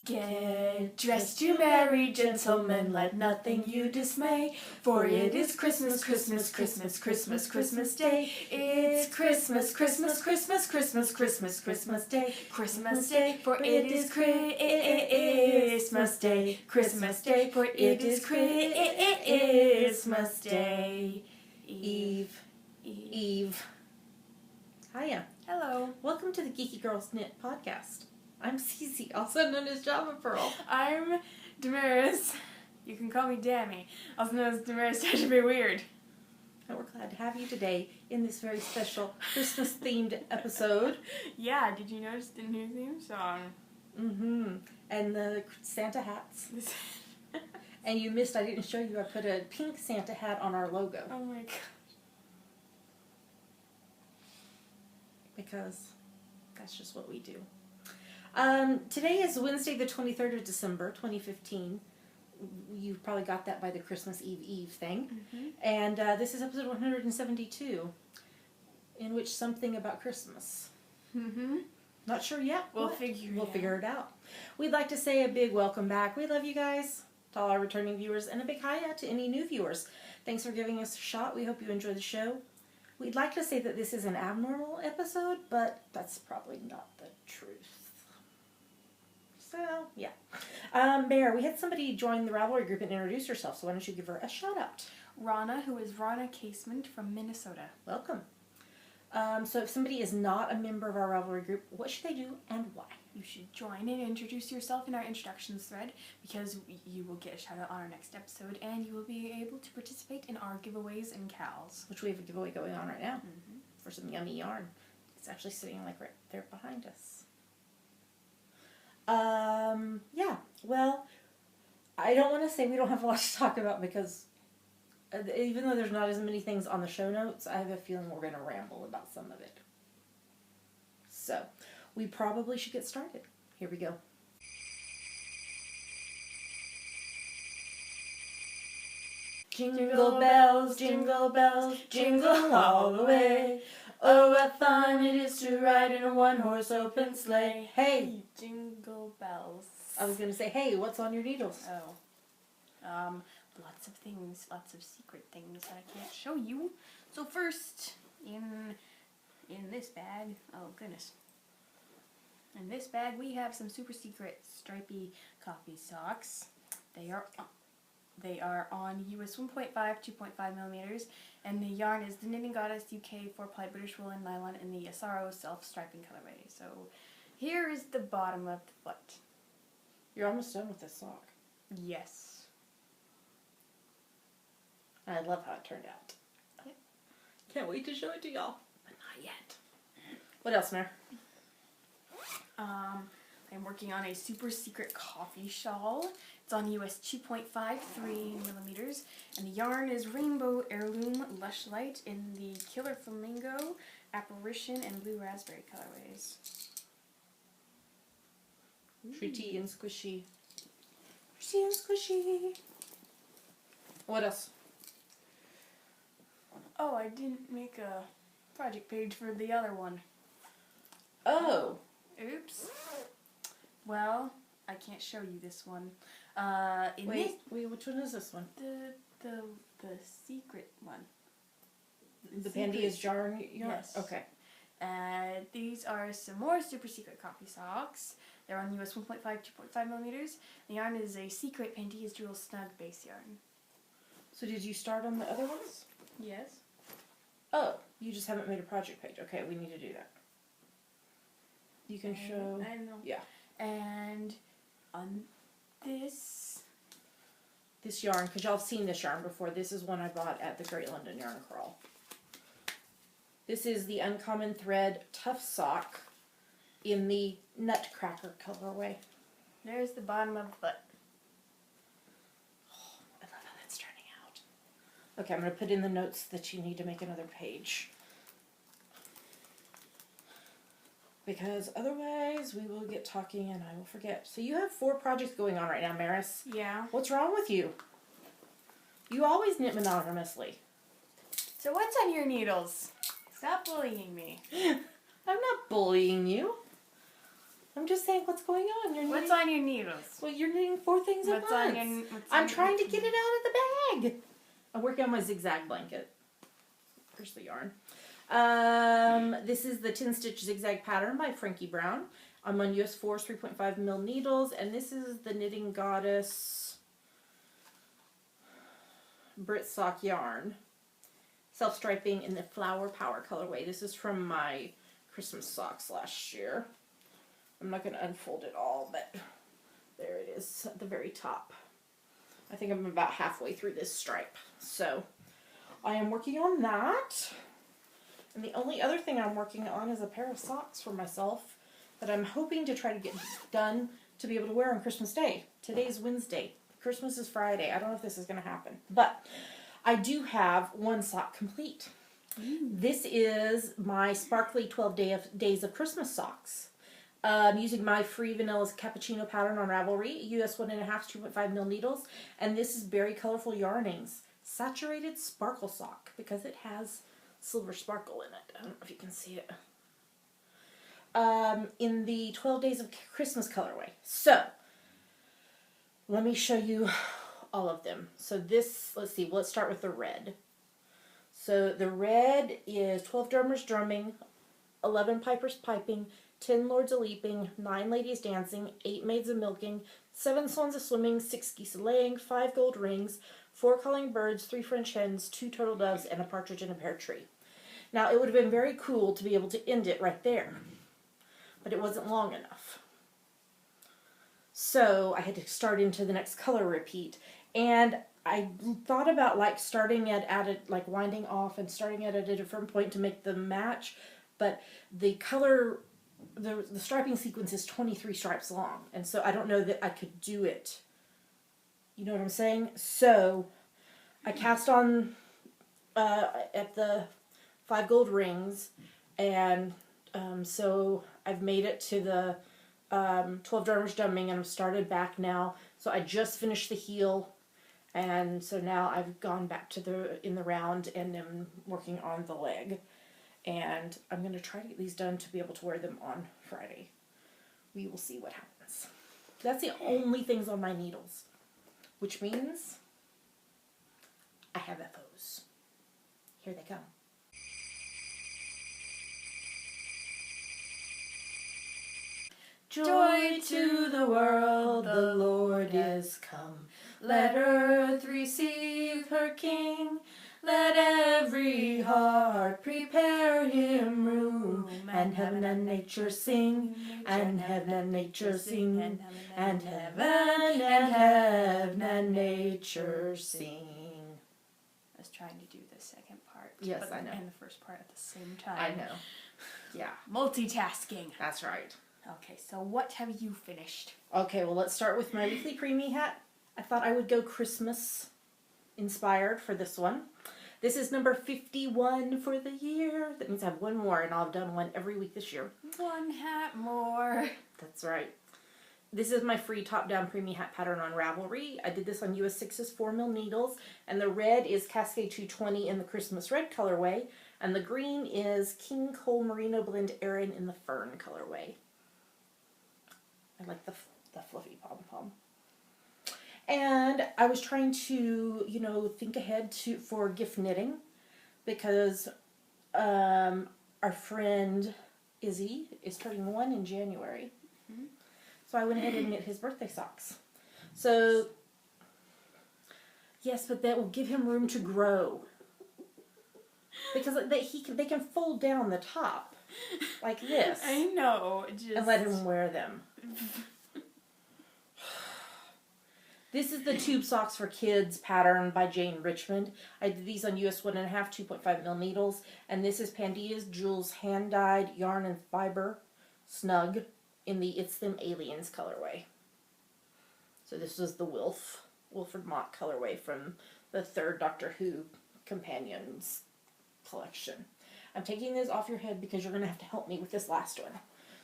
Get dressed, you merry gentlemen, let nothing you dismay, for it is Christmas, Christmas, Christmas, Christmas, Christmas Day. It's Christmas, Christmas, Christmas, Christmas, Christmas, Christmas Day, Christmas Day, for it is Christmas Day, Christmas Day, for it is Christmas Day. Eve. Hiya. Hello. Welcome to the Geeky Girls Knit podcast. I'm Cece, also known as Java Pearl. I'm Damaris. You can call me Dammy, also known as Damaris to be weird. And we're glad to have you today in this very special Christmas-themed episode. Yeah, did you notice the new theme song? Mm-hmm. And the Santa hats. And you missed, I didn't show you, I put a pink Santa hat on our logo. Oh my god. Because that's just what we do. Today is Wednesday the 23rd of December, 2015. You've probably got that by the Christmas Eve thing. Mm-hmm. And this is episode 172, in which something about Christmas. Mm-hmm. Not sure yet. We'll what? figure it out. We'd like to say a big welcome back. We love you guys, to all our returning viewers, and a big hi to any new viewers. Thanks for giving us a shot. We hope you enjoy the show. We'd like to say that this is an abnormal episode, but that's probably not the truth. So, yeah. Bear, we had somebody join the Ravelry group and introduce herself, so why don't you give her a shout out? Rana, who is Rana Casement from Minnesota. Welcome. So if somebody is not a member of our Ravelry group, what should they do and why? You should join and introduce yourself in our introductions thread, because you will get a shout out on our next episode, and you will be able to participate in our giveaways and cows. Which we have a giveaway going on right now Mm-hmm. for some yummy yarn. It's actually sitting like right there behind us. Yeah, well, I don't want to say we don't have a lot to talk about because even though there's not as many things on the show notes, I have a feeling we're going to ramble about some of it. So, we probably should get started. Here we go. Jingle bells, jingle all the way. Oh, what fun it is to ride in a one-horse open sleigh. Hey! Jingle bells. I was going to say, hey, what's on your needles? Oh. Lots of things, lots of secret things that I can't show you. So first, in this bag, oh goodness. In this bag we have some super secret stripy coffee socks. They are on US 1.5, 2.5 millimeters, and the yarn is the Knitting Goddess UK 4-ply British woolen nylon in the Asaro self-striping colorway. So here is the bottom of the foot. You're almost done with this sock. Yes. I love how it turned out. Yep. Can't wait to show it to y'all. But not yet. What else, Mare? I'm working on a super secret coffee shawl. It's on US 2.53 millimeters, and the yarn is Rainbow Heirloom Lush Light in the Killer Flamingo, Apparition, and Blue Raspberry colorways. Pretty and squishy. Pretty and squishy. What else? Oh, I didn't make a project page for the other one. Oh. Oops. Well, I can't show you this one. Wait, which one is this one? The secret one. The Pandia's yarn? Yes. Okay. These are some more super secret coffee socks. They're on US 1.5, 2.5 millimeters. The yarn is a secret Pandia's Jewel Snug base yarn. So did you start on the other ones? Yes. Oh, you just haven't made a project page. Okay, we need to do that. You can show... I know. Yeah. And on this yarn, because y'all have seen this yarn before, this is one I bought at the Great London Yarn Crawl. This is the Uncommon Thread Tough Sock in the Nutcracker colorway. there's the bottom of the foot. Oh, I love how that's turning out. Okay, I'm going to put in the notes that you need to make another page. Because otherwise we will get talking and I will forget. So you have 4 projects going on right now, Maris. Yeah. What's wrong with you? You always knit monogamously. So what's on your needles? Stop bullying me. I'm not bullying you. I'm just saying what's going on. You're What's knitting, on your needles? well, you're knitting 4 things at once. I'm trying to get it out of the bag. I'm working on my zigzag blanket. Here's the yarn. This is the 10 stitch zigzag pattern by Frankie Brown. I'm on US 4's 3.5 mil needles, and this is the Knitting Goddess Brit Sock yarn. Self-striping in the Flower Power colorway. This is from my Christmas socks last year. I'm not going to unfold it all, but there it is at the very top. I think I'm about halfway through this stripe. So I am working on that. And the only other thing I'm working on is a pair of socks for myself that I'm hoping to try to get done to be able to wear on Christmas Day. Today's Wednesday. Christmas is Friday. I don't know if this is going to happen. But I do have one sock complete. This is my sparkly 12 days of Christmas socks. I'm using my free vanilla cappuccino pattern on Ravelry, US 1.5 2.5 mil needles, and this is Berry Colorful Yarnings Saturated Sparkle Sock because it has silver sparkle in it. I don't know if you can see it. In the 12 Days of Christmas colorway. So, let me show you all of them. So this, let's see, let's start with the red. So the red is 12 drummers drumming, 11 pipers piping, 10 lords a leaping, 9 ladies dancing, 8 maids a milking, 7 swans a swimming, 6 geese a laying, 5 gold rings, 4 calling birds, 3 French hens, 2 turtle doves, and a partridge in a pear tree. Now it would have been very cool to be able to end it right there, but it wasn't long enough. So I had to start into the next color repeat, and I thought about like starting at like winding off and starting at a different point to make them match, but the color, the striping sequence is 23 stripes long, and so I don't know that I could do it. You know what I'm saying? So I cast on at the 5 gold rings, and so I've made it to the 12 drummers drumming, and I've started back now. So I just finished the heel, and so now I've gone back to in the round and am working on the leg. And I'm going to try to get these done to be able to wear them on Friday. We will see what happens. That's the only things on my needles, which means I have FOs. Here they come. Joy to the world, the Lord is come. Let earth receive her King. Let every heart prepare him room. And heaven and nature sing. And heaven and nature sing. And heaven and nature sing. I was trying to do the second part. Yes, I know. And the first part at the same time. I know. Yeah. Multitasking. That's right. Okay, so what have you finished? Okay, well, let's start with my weekly preemie hat. I thought I would go Christmas inspired for this one. This is number 51 for the year. That means I have one more, and I'll have done one every week this year. One hat more. That's right. This is my free top-down preemie hat pattern on Ravelry. I did this on US 6's 4 mil needles, and the red is Cascade 220 in the Christmas red colorway, and the green is King Cole Merino Blend Aran in the fern colorway. I like the fluffy pom-pom. And I was trying to, you know, think ahead for gift knitting, because our friend Izzy is turning 1 in January. Mm-hmm. So I went ahead and knit his birthday socks. So, yes, but that will give him room to grow. Because they can fold down the top like this. I know. And let him wear them. This is the Tube Socks for Kids pattern by Jane Richmond. I did these on US 1.5 2.5 mil needles. And this is Pandia's Jewels hand-dyed yarn and fiber snug in the It's Them Aliens colorway. So this was the Wilfred Mott colorway from the 3rd Doctor Who Companions collection. I'm taking this off your head because you're going to have to help me with this last one.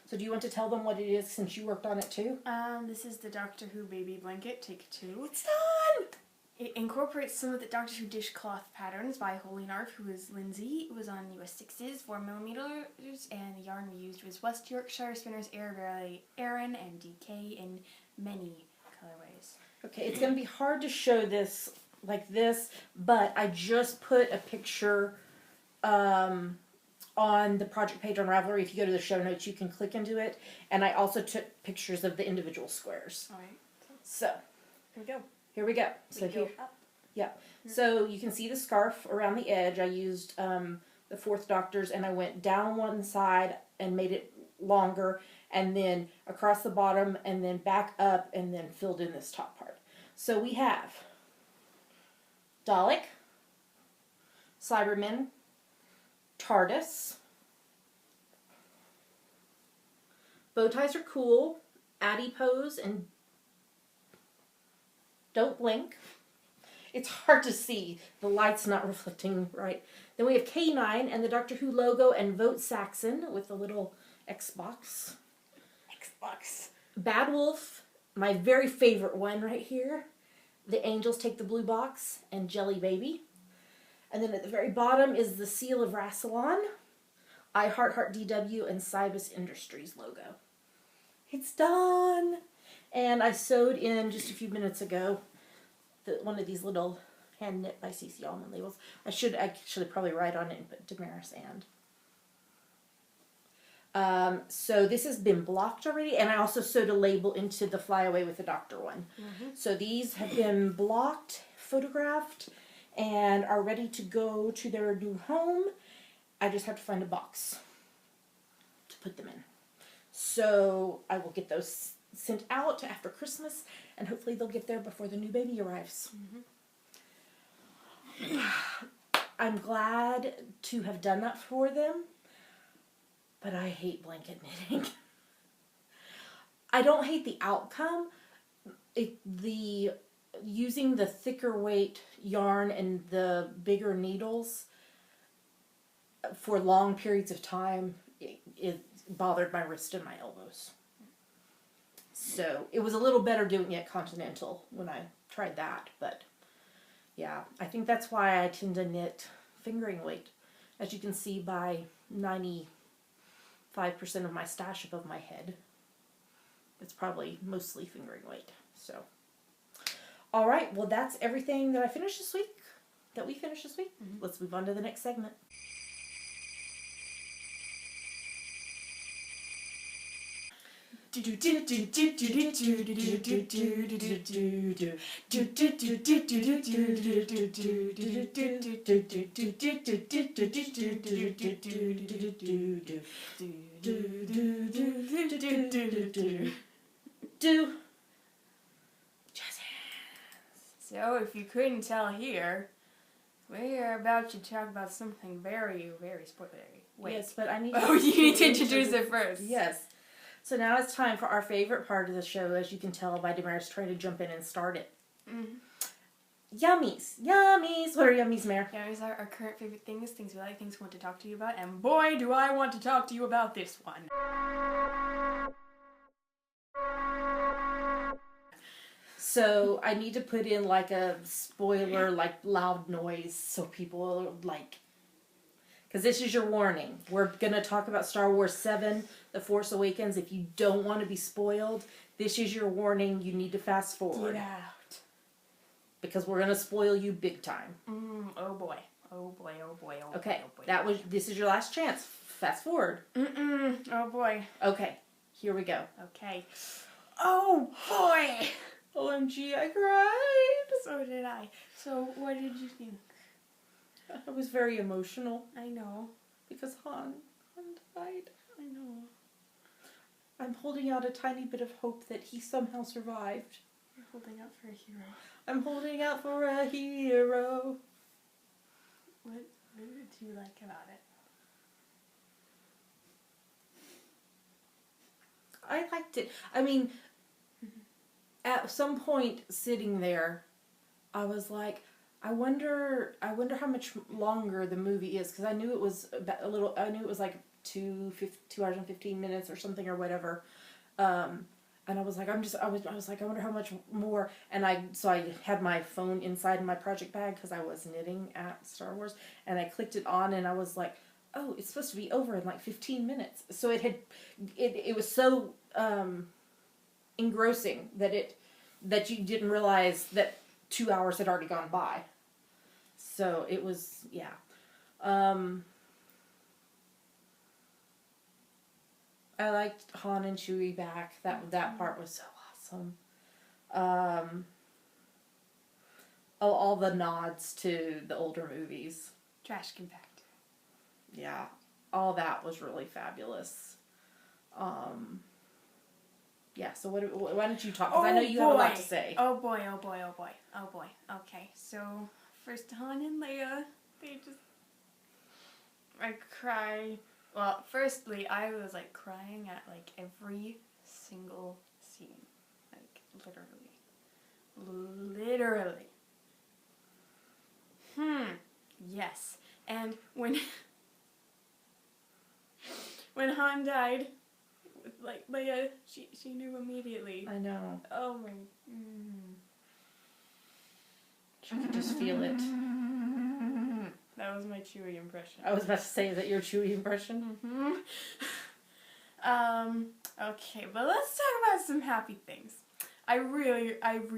So do you want to tell them what it is since you worked on it too? This is the Doctor Who baby blanket, take 2. It's done! It incorporates some of the Doctor Who dishcloth patterns by Holy Narf, who is Lindsay. It was on US 6s, 4mm, and the yarn we used was West Yorkshire Spinners, Air Valley, Aran, and DK in many colorways. Okay, it's going to be hard to show this like this, but I just put a picture on the project page on Ravelry. If you go to the show notes, you can click into it. And I also took pictures of the individual squares. All right. So, Here we go. here we go. So We go here, up. yeah. So you can see the scarf around the edge. I used the Fourth Doctor's, and I went down one side and made it longer, and then across the bottom, and then back up, and then filled in this top part. So we have Dalek, Cybermen, TARDIS. Bow ties are cool. Adipose and Don't Blink. It's hard to see. The light's not reflecting right. Then we have K9 and the Doctor Who logo and Vote Saxon with the little Xbox. Bad Wolf, my very favorite one right here. The Angels Take the Blue Box and Jelly Baby. And then at the very bottom is the Seal of Rassilon, I Heart DW, and Cybus Industries logo. It's done! And I sewed in just a few minutes ago one of these little hand knit by CC Allman labels. I should actually probably write on it and put Damaris and. So this has been blocked already, and I also sewed a label into the Fly Away with the Doctor one. Mm-hmm. So these have been blocked, photographed, and are ready to go to their new home. I just have to find a box to put them in. So I will get those sent out after Christmas, and hopefully they'll get there before the new baby arrives. Mm-hmm. I'm glad to have done that for them, but I hate blanket knitting. I don't hate the outcome. Using the thicker weight yarn and the bigger needles for long periods of time, it bothered my wrist and my elbows. So it was a little better doing it continental when I tried that, but yeah, I think that's why I tend to knit fingering weight. As you can see by 95% of my stash above my head, it's probably mostly fingering weight. So, all right, well that's everything that we finished this week. Mm-hmm. Let's move on to the next segment. Do jazz hands. So, if you couldn't tell here, we are about to talk about something very, very spoilery. Wait. Yes, but I need. Oh, you need to introduce it first. Yes. So now it's time for our favorite part of the show, as you can tell by Damaris trying to jump in and start it. Mm-hmm. Yummies. Yummies. What are yummies, Mare? Yummies are our current favorite things we like, things we want to talk to you about, and boy, do I want to talk to you about this one. So I need to put in like a spoiler, like loud noise, so people like... Because this is your warning. We're going to talk about Star Wars 7, The Force Awakens. If you don't want to be spoiled, this is your warning. You need to fast forward. Get out. Because we're going to spoil you big time. Oh boy. Oh boy, oh boy, oh okay, boy. Oh boy. This is your last chance. Fast forward. Oh boy. Okay, here we go. Okay. Oh boy! OMG, I cried. So did I. So, what did you think? I was very emotional. I know. Because Han died. I know. I'm holding out a tiny bit of hope that he somehow survived. You're holding out for a hero. I'm holding out for a hero. What did you like about it? I liked it. I mean, at some point sitting there, I was like, I wonder how much longer the movie is, because I knew it was I knew it was like 2 hours and 15 minutes or something or whatever. I I was like, I was like, I wonder how much more. And I had my phone inside my project bag because I was knitting at Star Wars, and I clicked it on, and I was like, oh, it's supposed to be over in like 15 minutes. So it was so engrossing that you didn't realize that 2 hours had already gone by. So it was, yeah. I liked Han and Chewie back. That part was so awesome. All the nods to the older movies. Trash compactor. Yeah, all that was really fabulous. Yeah, so why don't you talk? Because I know you have a lot to say. Oh boy. Okay, so first Han and Leia, I cry. Well, firstly, I was like crying at like every single scene. Like, literally. Yes. And when Han died, like Leia, she knew immediately. I know. Oh my. She could just feel it. That was my Chewie impression. I was about to say, is that your Chewie impression? Okay, but let's talk about some happy things. I bet I know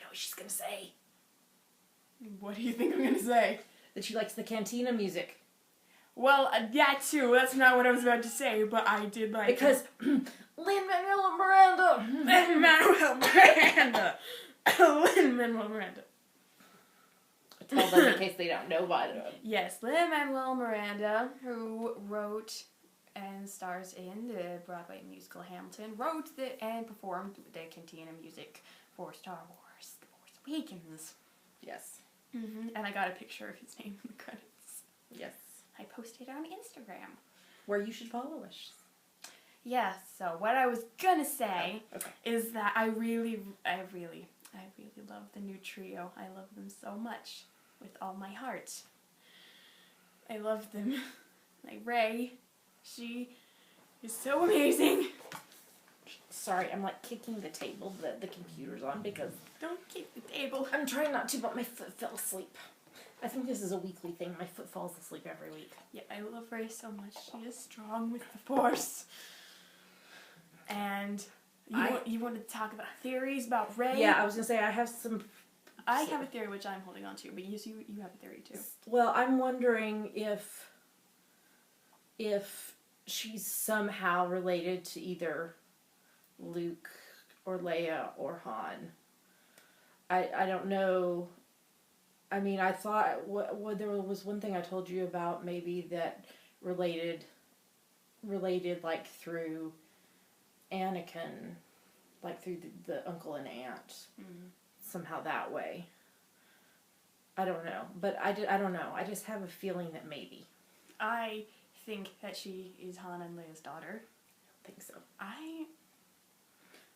what she's gonna say. What do you think I'm gonna say? That she likes the cantina music. Well, that too. That's not what I was about to say, but I did like because Lin-Manuel Miranda. Lin-Manuel Miranda. Tell them in case they don't know by the way. Yes, Lin-Manuel Miranda, who wrote and stars in the Broadway musical Hamilton, wrote and performed the cantina music for Star Wars: The Force Awakens. Yes. And I got a picture of his name in the credits. Yes. I posted on Instagram. Where you should follow us. Yeah, so what I was gonna say is that I really love the new trio. I love them so much with all my heart. I love them. Like Rey, she is so amazing. Sorry, I'm like kicking the table that the computer's on because... Don't kick the table. I'm trying not to, but my foot fell asleep. I think this is a weekly thing. My foot falls asleep every week. Yeah, I love Rey so much. She is strong with the Force. And you want to talk about theories about Rey? Yeah, I was going to say I have some... I have a theory which I'm holding on to, but you have a theory too. Well, I'm wondering if she's somehow related to either Luke or Leia or Han. I don't know. I mean, I thought there was one thing I told you about maybe that related like through Anakin, like through the uncle and aunt, somehow that way. I don't know, but I don't know. I just have a feeling that maybe. I think that she is Han and Leia's daughter. I don't think so.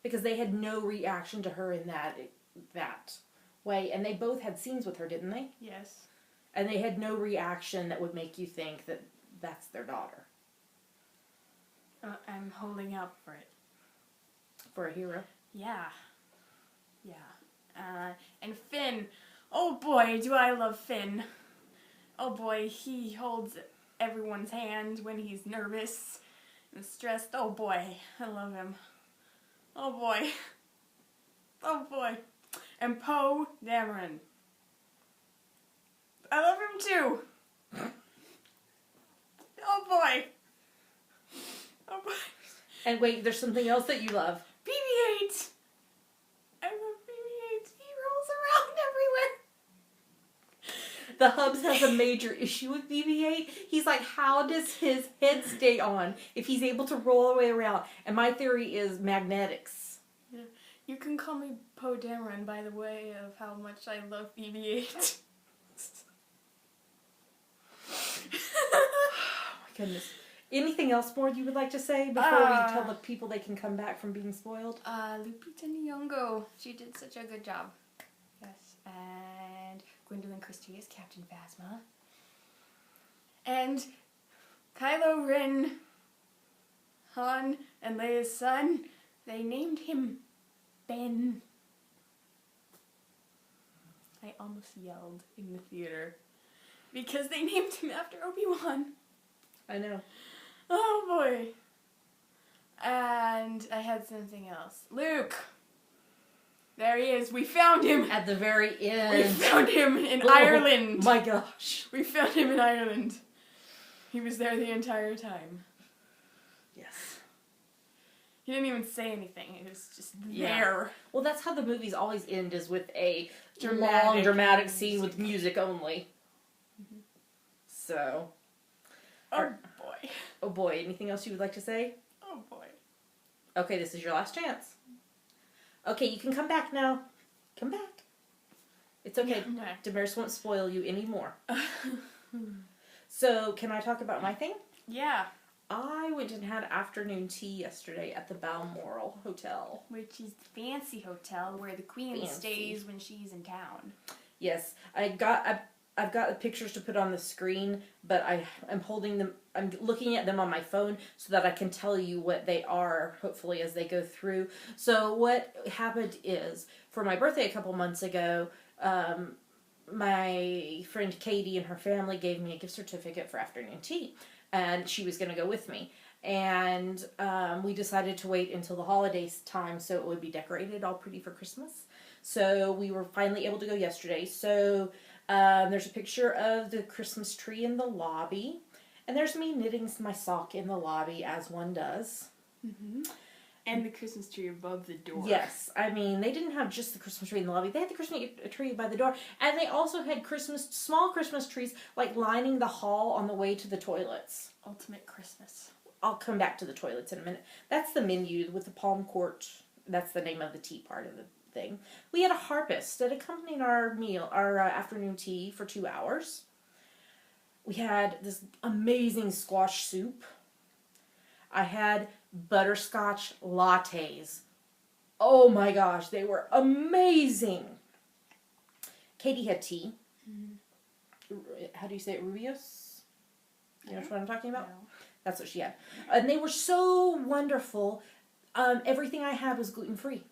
Because they had no reaction to her in that way, and they both had scenes with her, didn't they? Yes. And they had no reaction that would make you think that that's their daughter. I'm holding out for it. For a hero? Yeah. And Finn. Oh boy, do I love Finn. Oh boy, he holds everyone's hand when he's nervous and stressed. Oh boy, I love him. Oh boy. And Poe Dameron. I love him too. Oh boy. And wait, there's something else that you love. BB-8. I love BB-8. He rolls around everywhere. The Hubs has a major issue with BB-8. He's like, how does his head stay on if he's able to roll all the way around? And my theory is magnetics. Yeah. You can call me Poe Dameron by the way of how much I love BB-8. Oh my goodness. Anything else more you would like to say before we tell the people they can come back from being spoiled? Lupita Nyong'o. She did such a good job. Yes. And Gwendolyn Christie is Captain Phasma. And Kylo Ren, Han, And Leia's son, they named him Ben. I almost yelled in the theater because they named him after Obi-Wan. I know. Oh boy. And I had something else. Luke. There he is. We found him. At the very end. We found him in Ireland. My gosh. We found him in Ireland. He was there the entire time. Yes. He didn't even say anything. It was just there. Well, that's how the movies always end, is with a Dramatic dramatic music. scene with music only. Mm-hmm. So. Oh boy. Oh boy. Anything else you would like to say? Oh boy. Okay, this is your last chance. Okay, you can come back now. Come back. It's okay. No. Damaris won't spoil you anymore. So, can I talk about my thing? Yeah. I went and had afternoon tea yesterday at the Balmoral Hotel. Which is the fancy hotel where the queen stays when she's in town. Yes, I've got the pictures to put on the screen, but I'm holding them. I'm looking at them on my phone so that I can tell you what they are, hopefully, as they go through. So what happened is, for my birthday a couple months ago, my friend Katie and her family gave me a gift certificate for afternoon tea, and she was going to go with me. And we decided to wait until the holidays time so it would be decorated all pretty for Christmas. So we were finally able to go yesterday. So there's a picture of the Christmas tree in the lobby. And there's me knitting my sock in the lobby, as one does. Mm-hmm. And the Christmas tree above the door. Yes. I mean, they didn't have just the Christmas tree in the lobby. They had the Christmas tree by the door. And they also had small Christmas trees, like, lining the hall on the way to the toilets. Ultimate Christmas. I'll come back to the toilets in a minute. That's the menu with the palm court. That's the name of the tea part of the thing. We had a harpist that accompanied our meal, our afternoon tea for 2 hours. We had this amazing squash soup. I had butterscotch lattes. Oh my gosh, they were amazing. Katie had tea. Mm-hmm. How do you say it? Rubios? You know what I'm talking about? No. That's what she had. And they were so wonderful. Everything I had was gluten-free.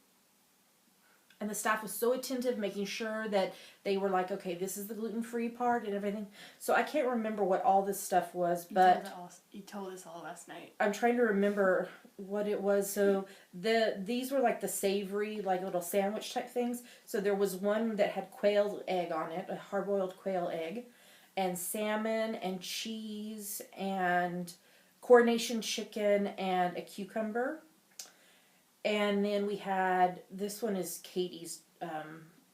And the staff was so attentive, making sure that they were like, okay, this is the gluten-free part and everything. So I can't remember what all this stuff was, but you told us all last night. I'm trying to remember what it was. So these were like the savory, like little sandwich type things. So there was one that had quail egg on it, a hard-boiled quail egg, and salmon and cheese and coronation chicken and a cucumber. And then we had, this one is Katie's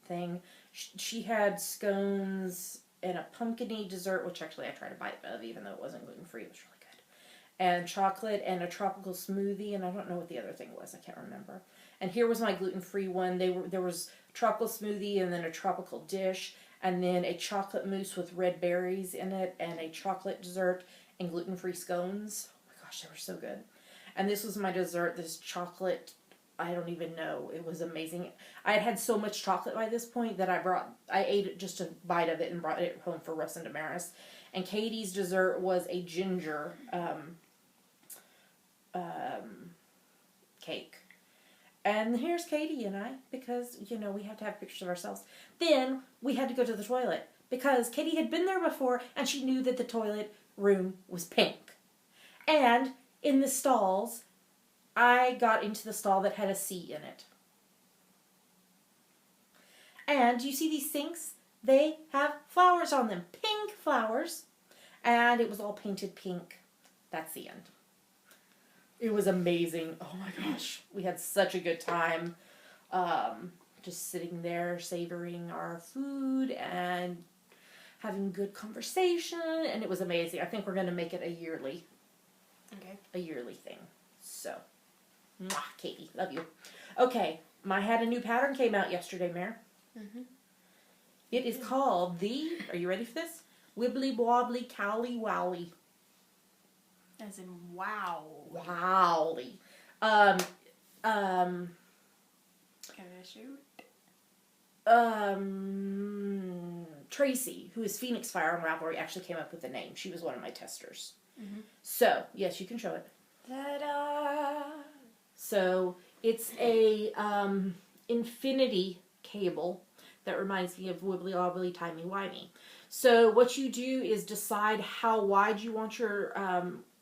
thing. She had scones and a pumpkin-y dessert, which actually I tried a bite of, even though it wasn't gluten-free. It was really good. And chocolate and a tropical smoothie, and I don't know what the other thing was. I can't remember. And here was my gluten-free one. There was tropical smoothie and then a tropical dish, and then a chocolate mousse with red berries in it, and a chocolate dessert, and gluten-free scones. Oh my gosh, they were so good. And this was my dessert, this chocolate, I don't even know. It was amazing. I had had so much chocolate by this point that I ate just a bite of it and brought it home for Russ and Damaris. And Katie's dessert was a ginger cake. And here's Katie and I, because, you know, we have to have pictures of ourselves. Then we had to go to the toilet, because Katie had been there before, and she knew that the toilet room was pink. And in the stalls, I got into the stall that had a C in it. And you see these sinks? They have flowers on them. Pink flowers. And it was all painted pink. That's the end. It was amazing. Oh my gosh. We had such a good time. Just sitting there savoring our food and having good conversation. And it was amazing. I think we're going to make it a yearly thing. So, mwah, Katie, love you. Okay, my Had a New Pattern came out yesterday, Mare. Mm-hmm. It is called are you ready for this? Wibbly Wobbly Cowly Wowly. As in wow. Wowly. Can I shoot? Tracy, who is Phoenix Fire on Ravelry, actually came up with the name. She was one of my testers. Mm-hmm. So, yes, you can show it. Ta-da! So it's a infinity cable that reminds me of Wibbly Wobbly Timey Wimey. So what you do is decide how wide you want your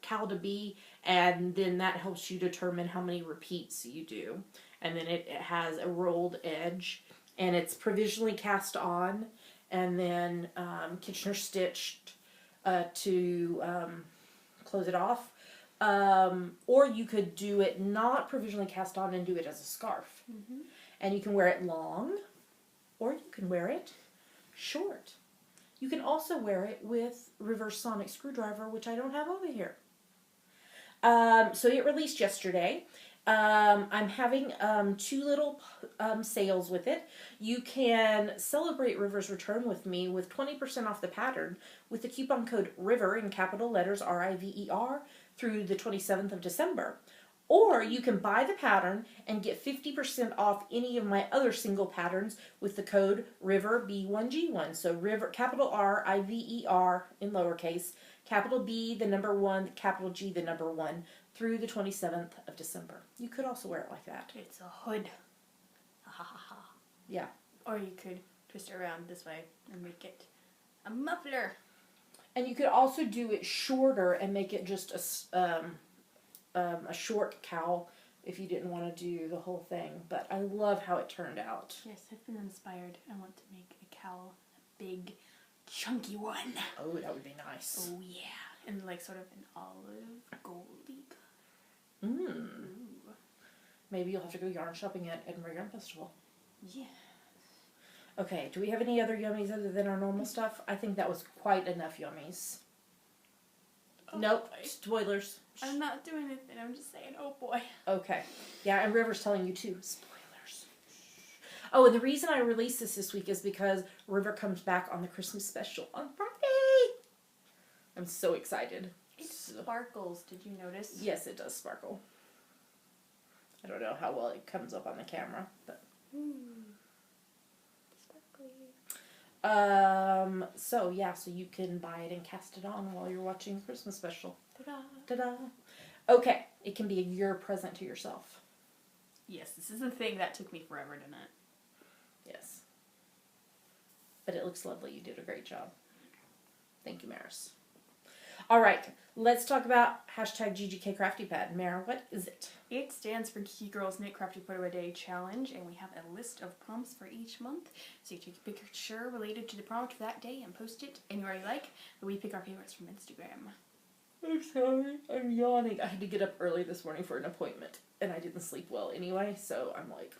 cowl to be, and then that helps you determine how many repeats you do. And then it has a rolled edge, and it's provisionally cast on, and then Kitchener stitched to close it off. Or you could do it not provisionally cast on and do it as a scarf. Mm-hmm. And you can wear it long, or you can wear it short. You can also wear it with reverse sonic screwdriver, which I don't have over here. So it released yesterday. I'm having 2 little sales with it. You can celebrate River's return with me with 20% off the pattern with the coupon code RIVER in capital letters RIVER through the 27th of December. Or you can buy the pattern and get 50% off any of my other single patterns with the code RIVERB1G1. So River, capital RIVER in lowercase, capital B, the number 1, capital G, the number 1, through the 27th of December. You could also wear it like that. It's a hood. Ha ha ha ha. Yeah. Or you could twist it around this way and make it a muffler. And you could also do it shorter and make it just a short cowl if you didn't want to do the whole thing. But I love how it turned out. Yes, I've been inspired. I want to make a cowl, a big, chunky one. Oh, that would be nice. Oh yeah, and like sort of an olive goldy color. Mm. Ooh. Maybe you'll have to go yarn shopping at Edinburgh Yarn Festival. Yeah. Okay, do we have any other yummies other than our normal stuff? I think that was quite enough yummies. Oh, nope, boy. spoilers. I'm not doing anything. I'm just saying, oh boy. Okay. Yeah, and River's telling you too. Spoilers. Oh, and the reason I released this week is because River comes back on the Christmas special on Friday. I'm so excited. It sparkles. Did you notice? Yes, it does sparkle. I don't know how well it comes up on the camera, but. Sparkly. So yeah, so you can buy it and cast it on while you're watching the Christmas special. Ta-da. Ta-da. Okay, it can be your present to yourself. Yes, this is the thing that took me forever to knit. Yes. But it looks lovely. You did a great job. Thank you, Maris. All right, let's talk about hashtag GGK Crafty Pad. Mara, what is it? It stands for Geeky Girls Knit Crafty Photo a Day Challenge, and we have a list of prompts for each month. So you take a picture related to the prompt for that day and post it anywhere you like. But we pick our favorites from Instagram. I'm sorry. I'm yawning. I had to get up early this morning for an appointment, and I didn't sleep well anyway, so I'm like,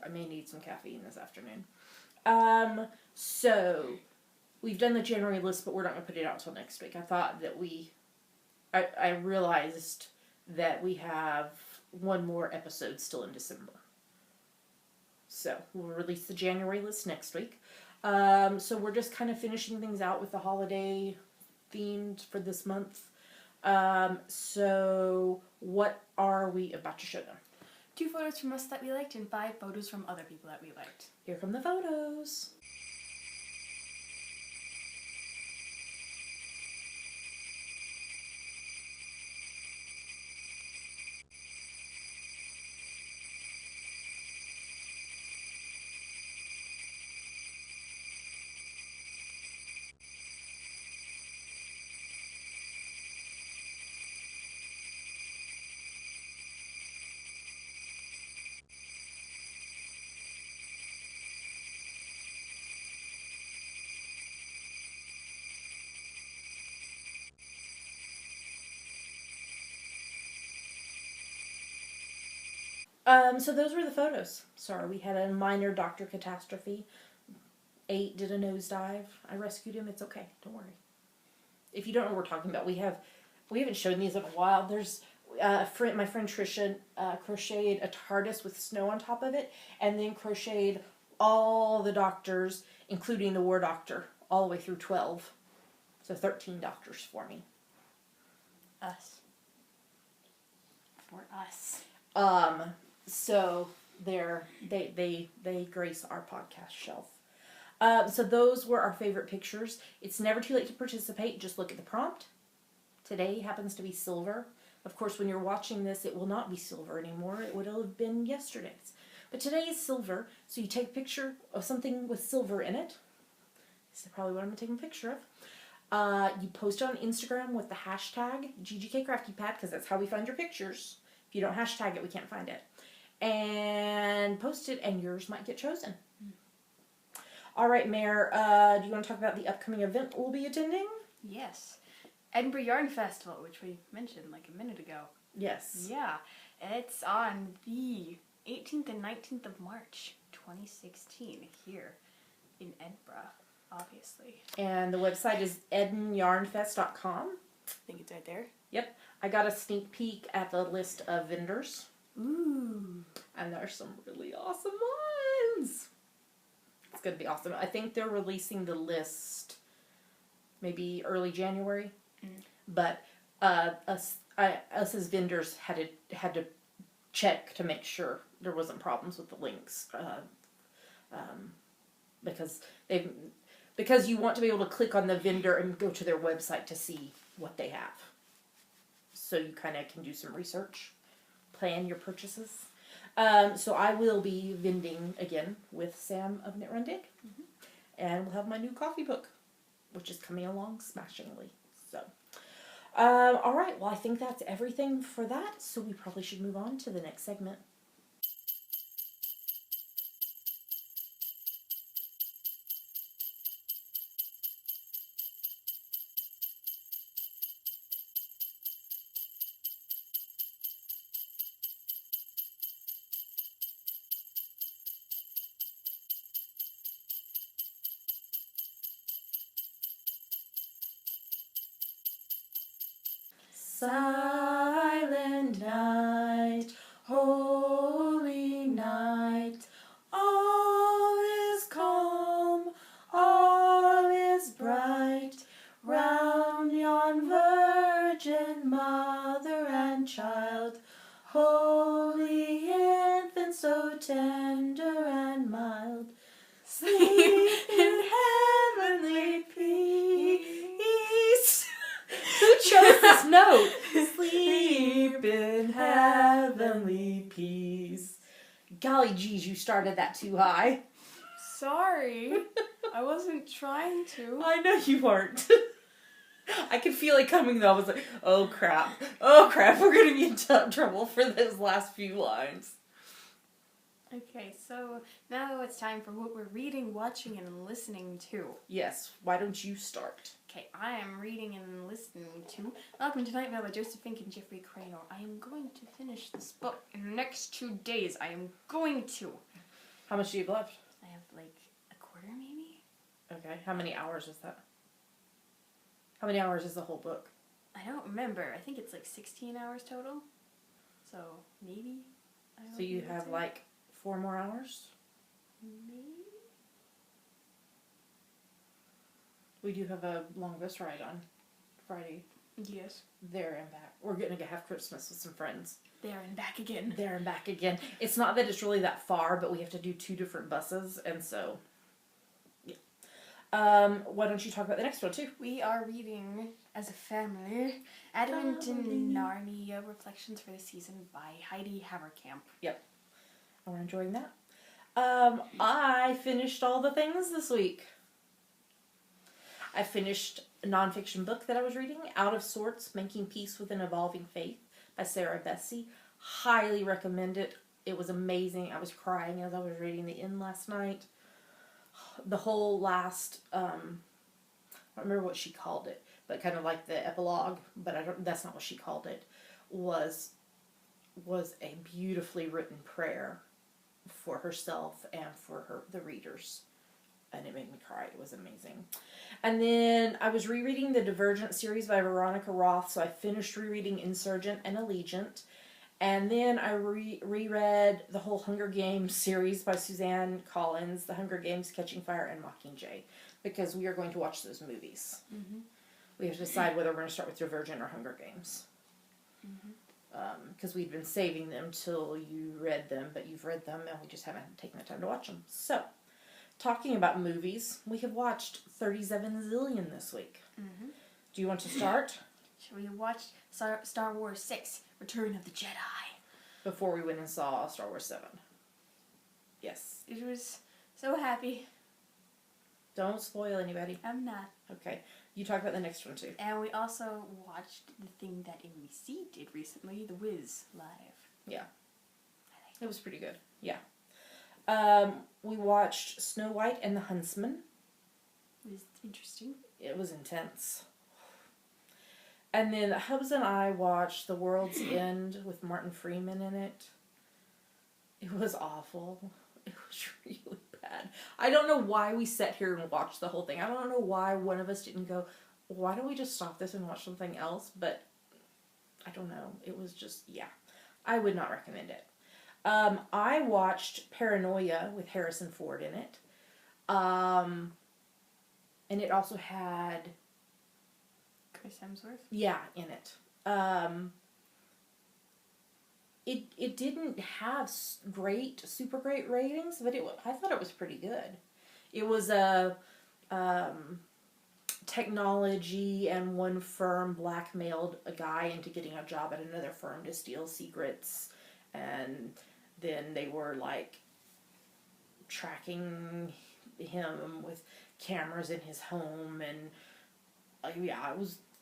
I may need some caffeine this afternoon. So we've done the January list, but we're not going to put it out until next week. I thought that I realized that we have one more episode still in December. So we'll release the January list next week. So we're just kind of finishing things out with the holiday themed for this month. So what are we about to show them? 2 photos from us that we liked and 5 photos from other people that we liked. Here come the photos. So those were the photos. Sorry, we had a minor doctor catastrophe. 8 did a nosedive. I rescued him. It's okay. Don't worry. If you don't know what we're talking about, we haven't shown these in a while. There's my friend Trisha crocheted a TARDIS with snow on top of it, and then crocheted all the doctors, including the War Doctor, all the way through 12. So 13 doctors for me. Us. For us. So they grace our podcast shelf. So those were our favorite pictures. It's never too late to participate. Just look at the prompt, Today happens to be silver. Of course, when you're watching this, it will not be silver anymore. It would have been yesterday's. But today is silver, so you take a picture of something with silver in it. This is probably what I'm taking a picture of. You post it on Instagram with the hashtag GGKCraftyPad, because that's how we find your pictures. If you don't hashtag it, we can't find it. And post it, and yours might get chosen. All right, Mare, do you want to talk about the upcoming event we'll be attending? Yes. Edinburgh Yarn Festival, which we mentioned like a minute ago. Yes. Yeah. It's on the 18th and 19th of March, 2016, here in Edinburgh, obviously. And the website is edinyarnfest.com. I think it's right there. Yep. I got a sneak peek at the list of vendors. Ooh. And there's some really awesome ones. It's going to be awesome. I think they're releasing the list maybe early January. But us as vendors had to check to make sure there wasn't problems with the links. Because you want to be able to click on the vendor and go to their website to see what they have. So you kind of can do some research, plan your purchases. So I will be vending again with Sam of Knit Run Dig. Mm-hmm. And we'll have my new coffee book, which is coming along smashingly. So, all right. Well, I think that's everything for that. So we probably should move on to the next segment. Silent night, holy night, all is calm, all is bright, round yon virgin mother and child, holy infant so tender and mild, sleep in heavenly peace. Who chose this note? Sleep in heavenly peace. Golly geez, you started that too high. Sorry. I wasn't trying to. I know you weren't. I could feel it coming though. I was like, oh crap, we're gonna be in trouble for those last few lines. Okay, so now it's time for what we're reading, watching, and listening to. Yes, why don't you start? Okay, I am reading and listening to Welcome to Night Vale by Joseph Fink and Jeffrey Cranor. I am going to finish this book in the next 2 days. I am going to. How much do you have left? I have like a quarter maybe? Okay, how many hours is that? How many hours is the whole book? I don't remember. I think it's like 16 hours total. So, maybe. So you have like 4 more hours? Maybe. We do have a long bus ride on Friday. Yes. There and back. We're going to have Christmas with some friends. There and back again. There and back again. It's not that it's really that far, but we have to do 2 different buses, and so, yeah. Why don't you talk about the next one, too? We are reading, as a family, Advent in Narnia, Reflections for the Season by Heidi Haverkamp. Yep. And we're enjoying that. I finished all the things this week. I finished a nonfiction book that I was reading, Out of Sorts, Making Peace with an Evolving Faith by Sarah Bessey. Highly recommend it. It was amazing. I was crying as I was reading the end last night. The whole last, I don't remember what she called it, but kind of like the epilogue, but that's not what she called it, was a beautifully written prayer for herself and for the readers. And it made me cry. It was amazing. And then I was rereading the Divergent series by Veronica Roth, so I finished rereading Insurgent and Allegiant. And then I reread the whole Hunger Games series by Suzanne Collins, The Hunger Games, Catching Fire, and Mockingjay, because we are going to watch those movies. Mm-hmm. We have to decide whether we're going to start with Divergent or Hunger Games. Because we've been saving them till you read them, but you've read them, and we just haven't taken the time to watch them. So, talking about movies, we have watched 37 zillion this week. Mm-hmm. Do you want to start? We watched Star Wars 6, Return of the Jedi. Before we went and saw Star Wars 7. Yes. It was so happy. Don't spoil anybody. I'm not. Okay. You talk about the next one too. And we also watched the thing that NBC did recently, The Wiz Live. Yeah. It was pretty good. Yeah. We watched Snow White and the Huntsman. It was interesting. It was intense. And then Hubs and I watched The World's End with Martin Freeman in it. It was awful. It was really bad. I don't know why we sat here and watched the whole thing. I don't know why one of us didn't go, why don't we just stop this and watch something else? But I don't know. It was just, yeah. I would not recommend it. I watched Paranoia with Harrison Ford in it. And it also had... Chris Hemsworth? Yeah, in it. It didn't have super great ratings, but I thought it was pretty good. It was a technology, and one firm blackmailed a guy into getting a job at another firm to steal secrets, and then they were like tracking him with cameras in his home, and yeah,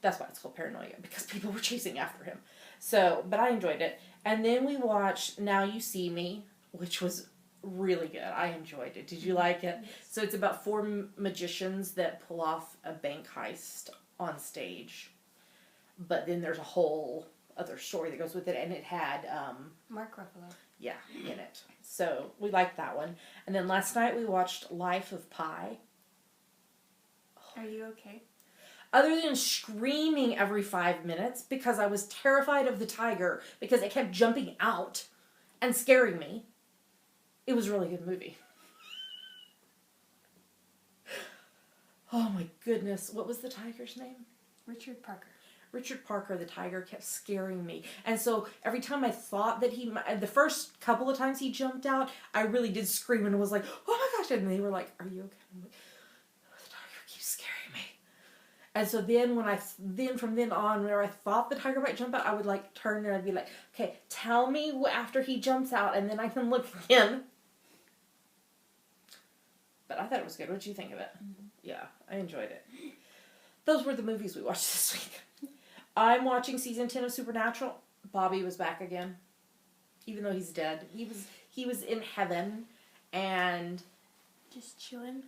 that's why it's called Paranoia, because people were chasing after him. So, but I enjoyed it. And then we watched Now You See Me, which was really good. I enjoyed it. Did you like it? Yes. So it's about 4 magicians that pull off a bank heist on stage. But then there's a whole other story that goes with it, and it had... Mark Ruffalo. Yeah, in it. So we liked that one. And then last night we watched Life of Pi. Are you okay? Other than screaming every 5 minutes because I was terrified of the tiger because it kept jumping out and scaring me, it was a really good movie. Oh my goodness. What was the tiger's name? Richard Parker. Richard Parker, the tiger, kept scaring me. And so every time I thought that the first couple of times he jumped out, I really did scream and was like, oh my gosh. And they were like, are you okay? I'm like, the tiger keeps scaring me. And so then from then on, whenever I thought the tiger might jump out, I would like turn and I'd be like, okay, tell me after he jumps out and then I can look again. But I thought it was good. What did you think of it? Mm-hmm. Yeah, I enjoyed it. Those were the movies we watched this week. I'm watching season 10 of Supernatural. Bobby was back again. Even though he's dead. He was in heaven and Just chilling.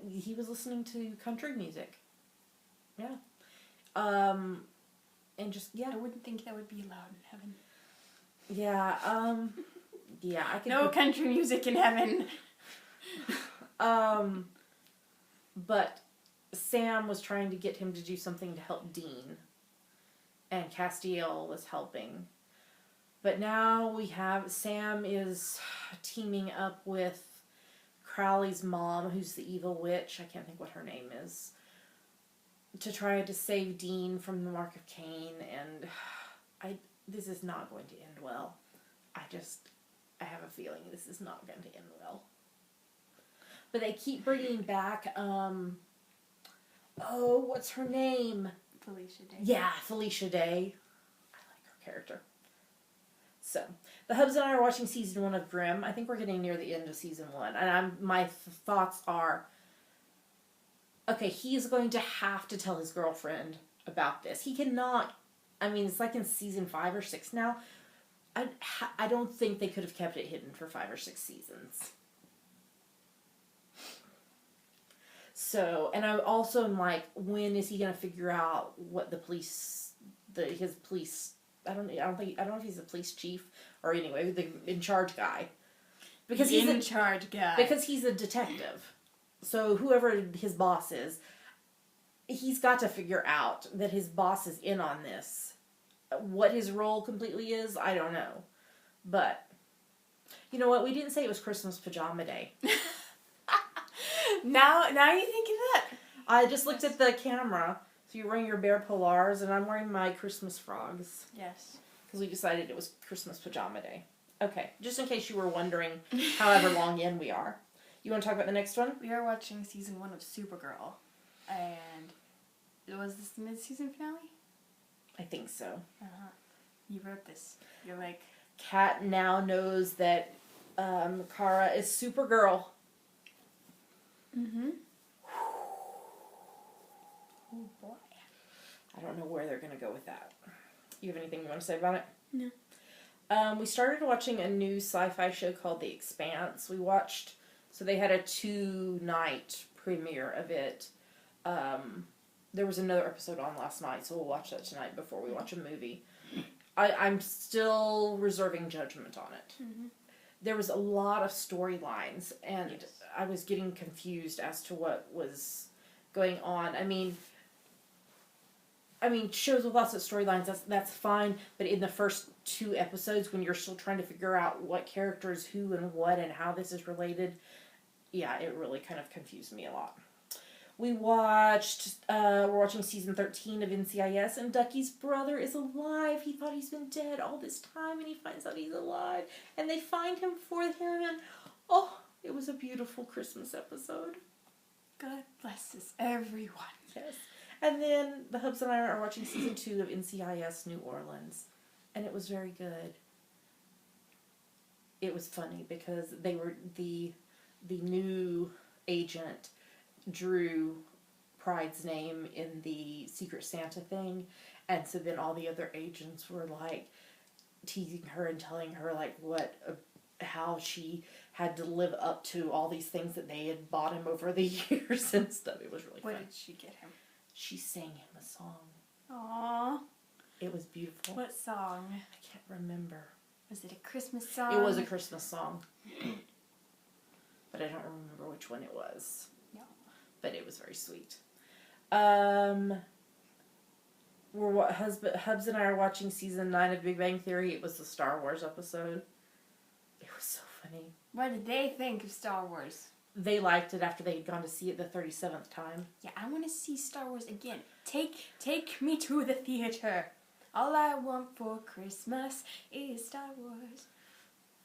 he was listening to country music. Yeah. And just, yeah. I wouldn't think that would be allowed in heaven. Yeah, yeah, I can... No country music in heaven. But Sam was trying to get him to do something to help Dean. And Castiel was helping. But now Sam is teaming up with Crowley's mom, who's the evil witch. I can't think what her name is. To try to save Dean from the Mark of Cain. And this is not going to end well. I have a feeling this is not going to end well. But they keep bringing back, what's her name? Felicia Day. Yeah, Felicia Day. I like her character. So, the Hubs and I are watching season 1 of Grimm. I think we're getting near the end of season 1. And my thoughts are, okay, he's going to have to tell his girlfriend about this. He cannot, it's like in season 5 or 6 now. I don't think they could have kept it hidden for 5 or 6 seasons. So, and I also am like, when is he going to figure out what his police, I don't know if he's the police chief or anyway, the in charge guy. Because he's in charge guy. Because he's a detective. So whoever his boss is, he's got to figure out that his boss is in on this. What his role completely is, I don't know. But, you know what? We didn't say it was Christmas pajama day. Now you think of that. I just looked at the camera. So you're wearing your Bear Polars, and I'm wearing my Christmas frogs. Yes. Because we decided it was Christmas pajama day. Okay, just in case you were wondering however long in we are. You want to talk about the next one? We are watching season 1 of Supergirl. And was this the mid-season finale? I think so. You wrote this. You're like... Kat now knows that Kara is Supergirl. Mm-hmm. Oh, boy. I don't know where they're going to go with that. You have anything you want to say about it? No. We started watching a new sci-fi show called The Expanse. So they had a 2-night premiere of it. There was another episode on last night, so we'll watch that tonight before we watch a movie. I'm still reserving judgment on it. Mm-hmm. There was a lot of storylines, and Yes. I was getting confused as to what was going on. I mean, shows with lots of storylines, that's fine, but in the first 2 episodes, when you're still trying to figure out what characters, who and what, and how this is related, yeah, it really kind of confused me a lot. We're watching season 13 of NCIS, and Ducky's brother is alive. He thought he's been dead all this time, and he finds out he's alive, and they find him for him, and it was a beautiful Christmas episode. God blesses everyone. Yes. And then the Hubs and I are watching season 2 of NCIS New Orleans, and it was very good. It was funny because they were the new agent drew Pride's name in the Secret Santa thing, and so then all the other agents were like teasing her and telling her like how she had to live up to all these things that they had bought him over the years and stuff. It was really fun. What did she get him? She sang him a song. Aww. It was beautiful. What song? I can't remember. Was it a Christmas song? It was a Christmas song. But I don't remember which one it was. No. But it was very sweet. Hubs and I are watching season 9 of Big Bang Theory. It was the Star Wars episode. It was so funny. What did they think of Star Wars? They liked it after they had gone to see it the 37th time. Yeah, I want to see Star Wars again. Take me to the theater. All I want for Christmas is Star Wars.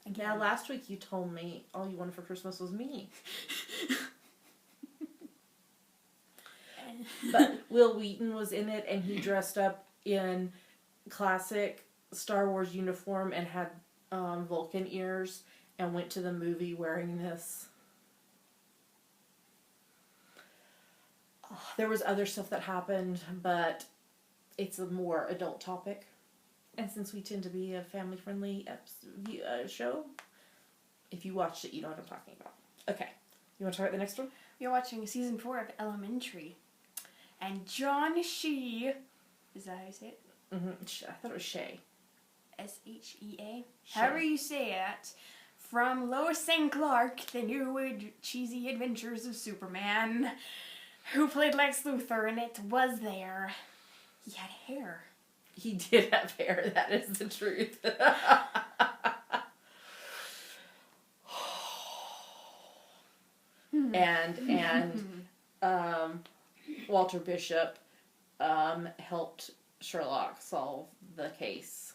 Again. Now, last week you told me all you wanted for Christmas was me. But Will Wheaton was in it, and he dressed up in classic Star Wars uniform and had Vulcan ears and went to the movie wearing this. There was other stuff that happened, but it's a more adult topic. And since we tend to be a family-friendly show, if you watched it, you know what I'm talking about. Okay. You want to talk about the next one? We're watching season 4 of Elementary. And John Shea, is that how you say it? Mm-hmm. I thought it was Shay. S-H-E-A? However you say it. From Lois and Clark, the new cheesy adventures of Superman, who played Lex Luthor, and it was there. He had hair. He did have hair, that is the truth. and Walter Bishop helped Sherlock solve the case.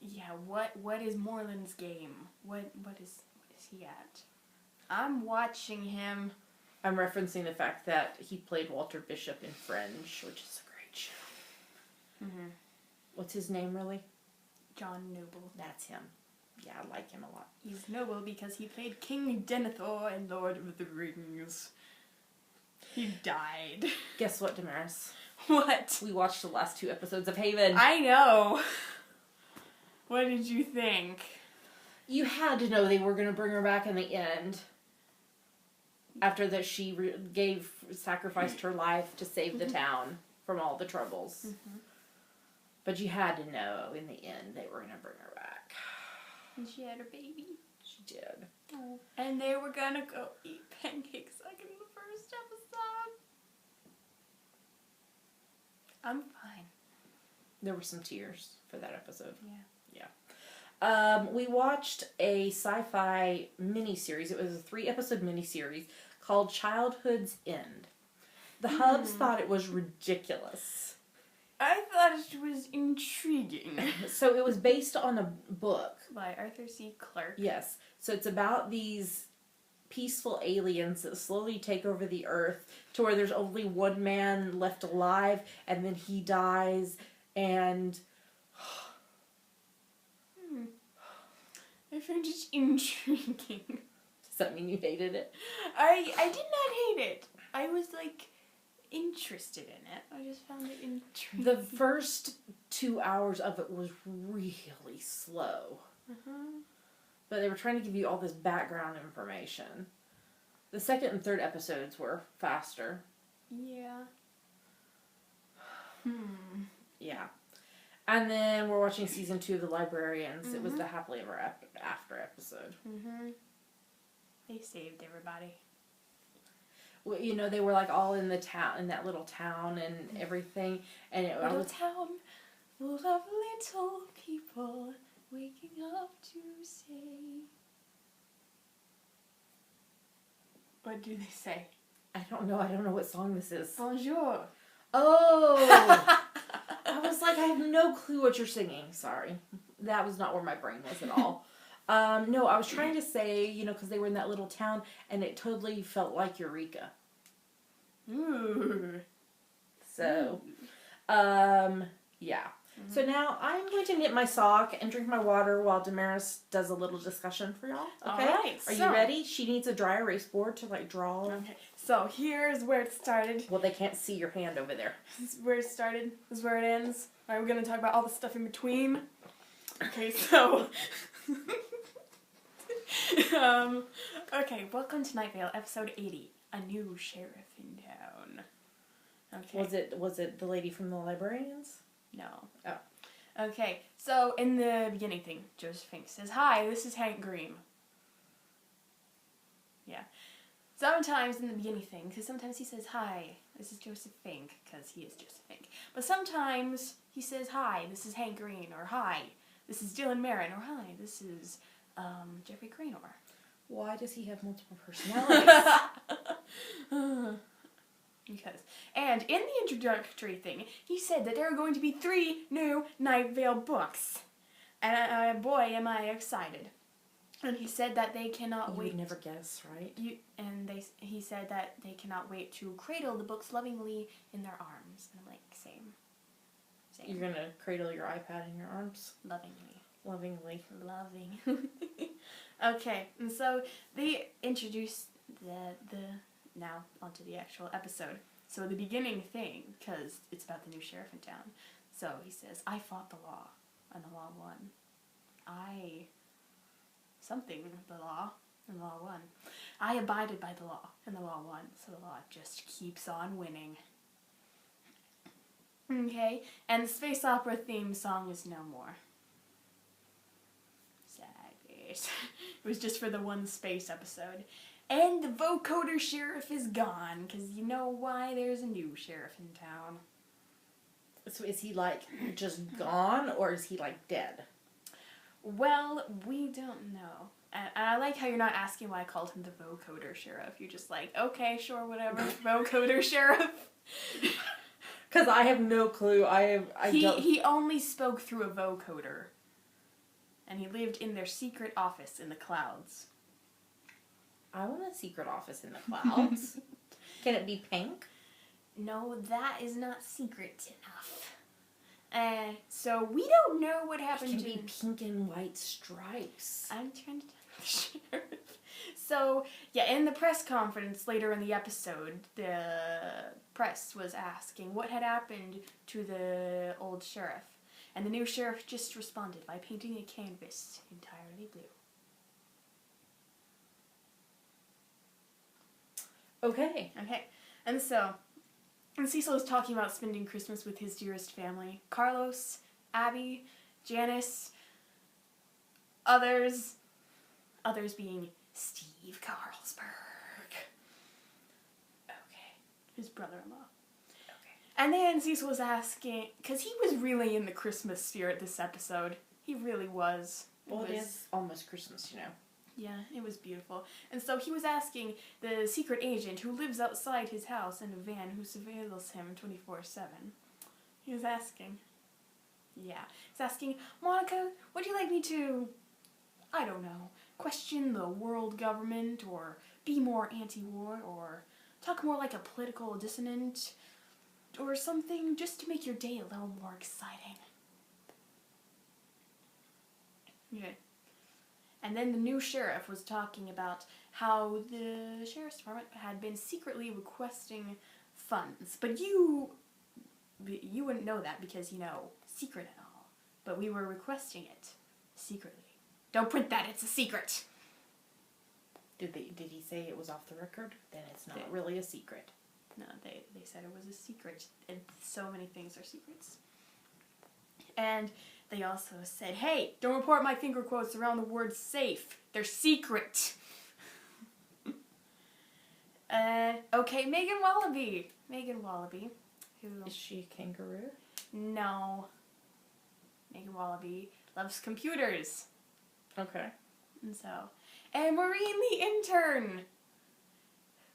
Yeah, what is Moreland's game? What is he at? I'm watching him. I'm referencing the fact that he played Walter Bishop in Fringe, which is a great show. Mm-hmm. What's his name, really? John Noble. That's him. Yeah, I like him a lot. He's noble because he played King Denethor in Lord of the Rings. He died. Guess what, Damaris? What? We watched the last 2 episodes of Haven. I know. What did you think? You had to know they were going to bring her back in the end. After that she sacrificed her life to save the town from all the troubles. Mm-hmm. But you had to know in the end they were going to bring her back. And she had a baby. She did. Oh. And they were going to go eat pancakes like in the first episode. I'm fine. There were some tears for that episode. Yeah. We watched a sci-fi miniseries. It was a 3-episode miniseries called Childhood's End. The Hubs thought it was ridiculous. I thought it was intriguing. So it was based on a book. By Arthur C. Clarke. Yes. So it's about these peaceful aliens that slowly take over the Earth to where there's only one man left alive, and then he dies, And I found it intriguing. does that mean you hated it? I did not hate it. I was like interested in it. I just found it intriguing. The first 2 hours of it was really slow. But they were trying to give you all this background information. The second and third episodes were faster. Yeah. Yeah. And then we're watching season 2 of The Librarians. It was the happily ever after episode. They saved everybody. Well, you know, they were like all in the town, in that little town and everything. And it Little was town full of little people waking up to say. What do they say? I don't know what song this is. Bonjour. Oh! I was like, I have no clue what you're singing. Sorry. That was not where my brain was at all. No, I was trying to say, you know, because they were in that little town, and it totally felt like Eureka. Ooh. So, yeah. So now I'm going to knit my sock and drink my water while Damaris does a little discussion for y'all. Okay? Alright, Are you ready? She needs a dry erase board to like draw. Okay, so here's where it started. Well, they can't see your hand over there. This is where it started. This is where it ends. Alright, we're gonna talk about all the stuff in between. Okay, so okay, welcome to Night Vale, episode 80. A new sheriff in town. Okay. Was it the lady from the Librarians? No. Oh. Okay, so in the beginning thing, Joseph Fink says, "Hi, this is Hank Green." Yeah. Sometimes in the beginning thing, because sometimes he says, "Hi, this is Joseph Fink," because he is Joseph Fink. But sometimes he says, "Hi, this is Hank Green," or "Hi, this is Dylan Marin," or "Hi, this is Jeffrey Cranor." Why does he have multiple personalities? Because. And in the introductory thing, he said that there are going to be 3 new Night Vale books. And boy, am I excited. And he said that they cannot wait. You would never guess, right? He said that they cannot wait to cradle the books lovingly in their arms. And I'm like, same. You're going to cradle your iPad in your arms? Lovingly. Loving. Okay, and so they introduced the now onto the actual episode. So the beginning thing, because it's about the new sheriff in town. So he says, "I fought the law, and the law won. I something the law, and the law won. I abided by the law, and the law won. So the law just keeps on winning." Okay, and the space opera theme song is no more. Sad face. It was just for the one space episode. And the vocoder sheriff is gone, because you know why? There's a new sheriff in town. So is he like just gone, or is he like dead? Well, we don't know. And I like how you're not asking why I called him the vocoder sheriff. You're just like, okay, sure, whatever. Vocoder sheriff. Because I have no clue. He only spoke through a vocoder. And he lived in their secret office in the clouds. I want a secret office in the clouds. Can it be pink? No, that is not secret enough. So we don't know what happened It can be pink and white stripes. I'm trying to tell the sheriff. So, yeah, in the press conference later in the episode, the press was asking what had happened to the old sheriff. And the new sheriff just responded by painting a canvas entirely blue. Okay. And so, Cecil is talking about spending Christmas with his dearest family. Carlos, Abby, Janice, others being Steve Carlsberg. Okay. His brother-in-law. Okay. And then Cecil was asking, because he was really in the Christmas spirit this episode. He really was. Well, it is almost Christmas, you know. Yeah, it was beautiful. And so he was asking the secret agent who lives outside his house in a van who surveils him 24/7. He was asking. Yeah. He's asking, "Monica, would you like me to, I don't know, question the world government or be more anti-war or talk more like a political dissonant? or something, just to make your day a little more exciting. Okay. And then the new sheriff was talking about how the sheriff's department had been secretly requesting funds. But you wouldn't know that because, secret and all. But we were requesting it secretly. Don't print that, it's a secret. Did he say it was off the record? Then it's not really a secret. No, they said it was a secret. And so many things are secrets. And they also said, hey, don't report my finger quotes around the word safe. They're secret. Okay, Megan Wallaby. Who... Is she a kangaroo? No. Megan Wallaby loves computers. Okay. And Maureen the intern.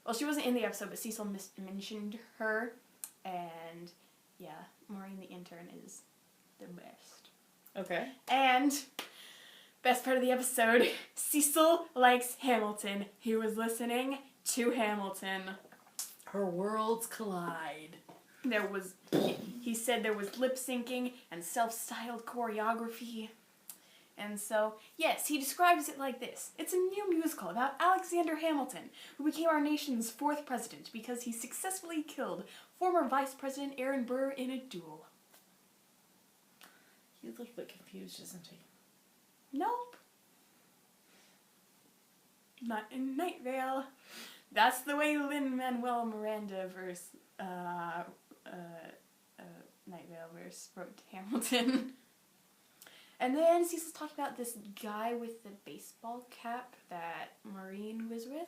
Well, she wasn't in the episode, but Cecil mentioned her. And, yeah, Maureen the intern is the best. Okay. And, best part of the episode, Cecil likes Hamilton. He was listening to Hamilton. Her worlds collide. He said there was lip syncing and self-styled choreography. And so, yes, he describes it like this. It's a new musical about Alexander Hamilton, who became our nation's 4th president because he successfully killed former Vice President Aaron Burr in a duel. He's a little bit confused, isn't he? Nope. Not in Night Vale. That's the way Lin-Manuel Miranda verse Night Vale verse wrote Hamilton. And then Cecil's talking about this guy with the baseball cap that Maureen was with.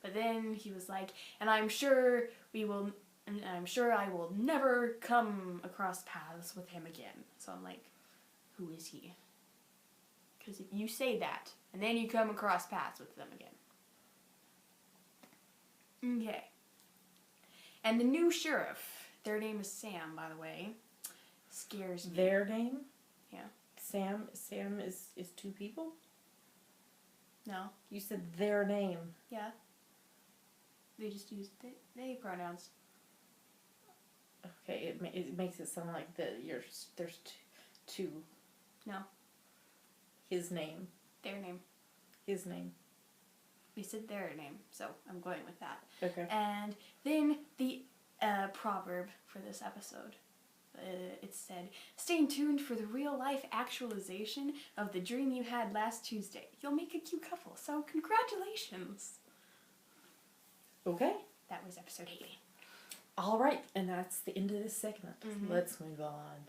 But then he was like, and I'm sure I will never come across paths with him again. So I'm like, who is he? Because if you say that, and then you come across paths with them again. Okay. And the new sheriff, their name is Sam, by the way, scares me. Their name? Yeah. Sam is 2 people? No. You said their name. Yeah. They just use they pronouns. Okay, it makes it sound like there's 2. No. His name. Their name. His name. We said their name, so I'm going with that. Okay. And then the proverb for this episode. It said, stay tuned for the real-life actualization of the dream you had last Tuesday. You'll make a cute couple, so congratulations. Okay. That was episode 80. All right, and that's the end of this segment. Mm-hmm. Let's move on.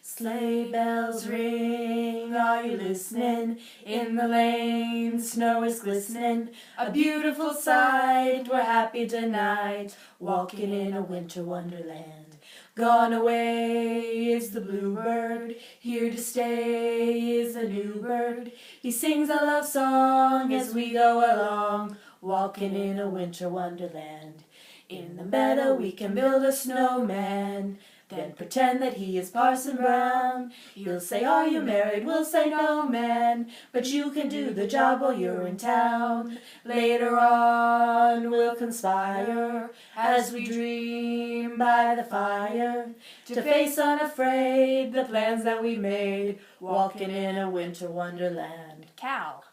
Sleigh bells ring, are you listening? In the lane, snow is glistening. A beautiful sight, we're happy tonight, walking in a winter wonderland. Gone away is the bluebird, here to stay is a new bird. He sings a love song as we go along, walking in a winter wonderland. In the meadow we can build a snowman, then pretend that he is Parson Brown. He'll say, are you married? We'll say, no, man, but you can do the job while you're in town. Later on we'll conspire as we dream by the fire to face unafraid the plans that we made, walking in a winter wonderland. Cal.